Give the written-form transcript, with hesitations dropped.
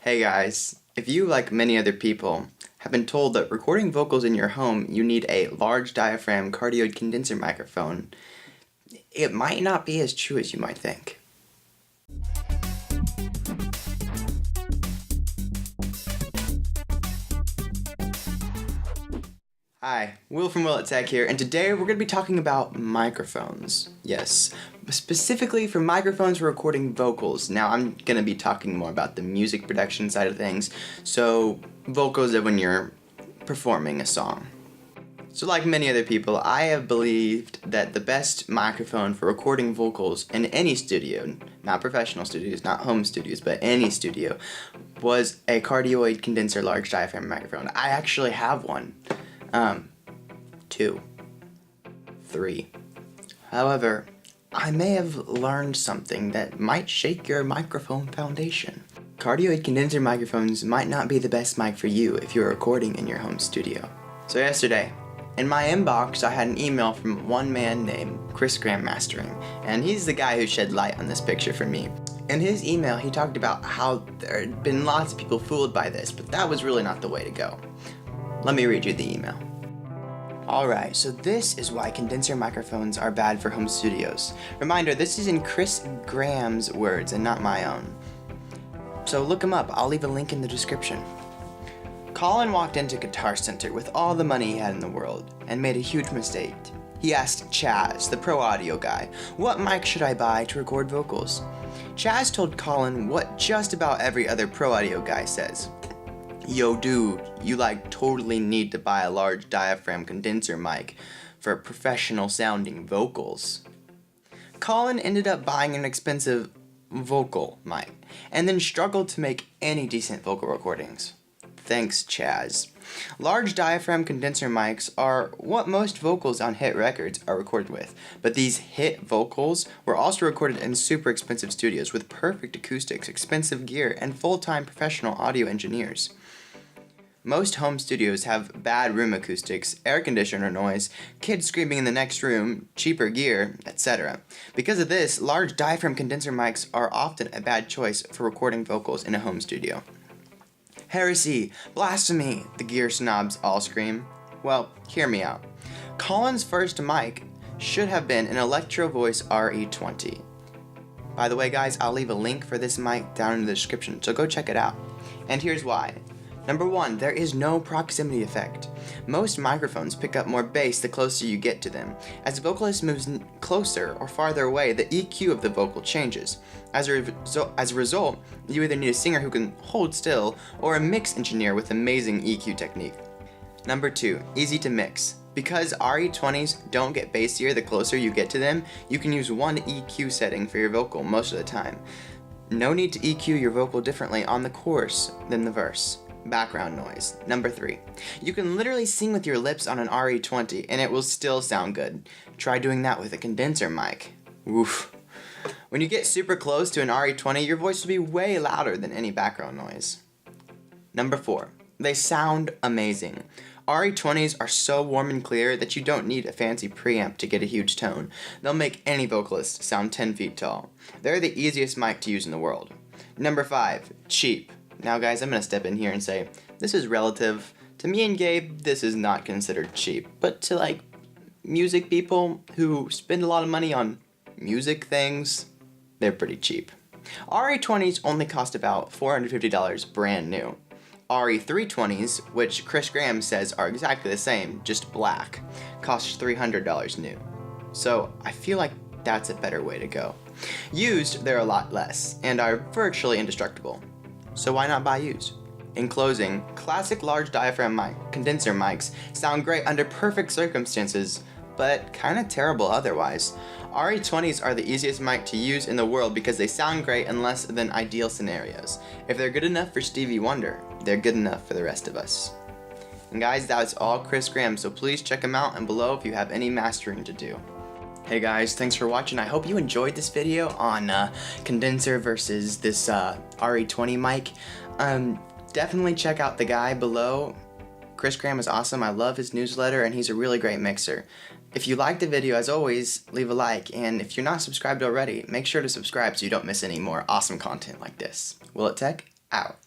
Hey guys, if you, like many other people, have been told that recording vocals in your home you need a large diaphragm cardioid condenser microphone, it might not be as true as you might think. Hi, Will from Will at Tech here, and today we're going to be talking about microphones. Yes, specifically for microphones for recording vocals. Now I'm going to be talking more about the music production side of things, so vocals are when you're performing a song. So like many other people, I have believed that the best microphone for recording vocals in any studio, not professional studios, not home studios, but any studio, was a cardioid condenser large diaphragm microphone. I actually have one. 2, 3. However, I may have learned something that might shake your microphone foundation. Cardioid condenser microphones might not be the best mic for you if you're recording in your home studio. So yesterday, in my inbox, I had an email from one man named Chris Graham Mastering, and he's the guy who shed light on this picture for me. In his email, he talked about how there had been lots of people fooled by this, but that was really not the way to go. Let me read you the email. Alright, so this is why condenser microphones are bad for home studios. Reminder, this is in Chris Graham's words and not my own. So look him up, I'll leave a link in the description. Colin walked into Guitar Center with all the money he had in the world and made a huge mistake. He asked Chaz, the pro audio guy, what mic should I buy to record vocals? Chaz told Colin what just about every other pro audio guy says. Yo dude, you totally need to buy a large diaphragm condenser mic for professional sounding vocals. Colin ended up buying an expensive vocal mic and then struggled to make any decent vocal recordings. Thanks, Chaz. Large diaphragm condenser mics are what most vocals on hit records are recorded with, but these hit vocals were also recorded in super expensive studios with perfect acoustics, expensive gear, and full-time professional audio engineers. Most home studios have bad room acoustics, air conditioner noise, kids screaming in the next room, cheaper gear, etc. Because of this, large diaphragm condenser mics are often a bad choice for recording vocals in a home studio. Heresy! Blasphemy! The gear snobs all scream. Well, hear me out. Colin's first mic should have been an Electro Voice RE20. By the way guys, I'll leave a link for this mic down in the description, so go check it out. And here's why. Number 1, there is no proximity effect. Most microphones pick up more bass the closer you get to them. As the vocalist moves closer or farther away, the EQ of the vocal changes. As a result, you either need a singer who can hold still or a mix engineer with amazing EQ technique. Number 2, easy to mix. Because RE20s don't get bassier the closer you get to them, you can use one EQ setting for your vocal most of the time. No need to EQ your vocal differently on the chorus than the verse. Background noise. Number 3. You can literally sing with your lips on an RE20 and it will still sound good. Try doing that with a condenser mic. Oof. When you get super close to an RE20, your voice will be way louder than any background noise. Number 4. They sound amazing. RE20s are so warm and clear that you don't need a fancy preamp to get a huge tone. They'll make any vocalist sound 10 feet tall. They're the easiest mic to use in the world. Number 5. Cheap. Now guys, I'm going to step in here and say, this is relative. To me and Gabe, this is not considered cheap. But to music people who spend a lot of money on music things, they're pretty cheap. RE20s only cost about $450 brand new. RE320s, which Chris Graham says are exactly the same, just black, cost $300 new. So I feel like that's a better way to go. Used, they're a lot less, and are virtually indestructible. So why not buy used? In closing, classic large diaphragm condenser mics sound great under perfect circumstances, but kinda terrible otherwise. RE20s are the easiest mic to use in the world because they sound great in less than ideal scenarios. If they're good enough for Stevie Wonder, they're good enough for the rest of us. And guys, that's all Chris Graham, so please check him out and below if you have any mastering to do. Hey guys, thanks for watching. I hope you enjoyed this video on condenser versus this RE20 mic. Definitely check out the guy below. Chris Graham is awesome. I love his newsletter and he's a really great mixer. If you liked the video, as always, leave a like, and if you're not subscribed already, make sure to subscribe so you don't miss any more awesome content like this. Will It Tech, out.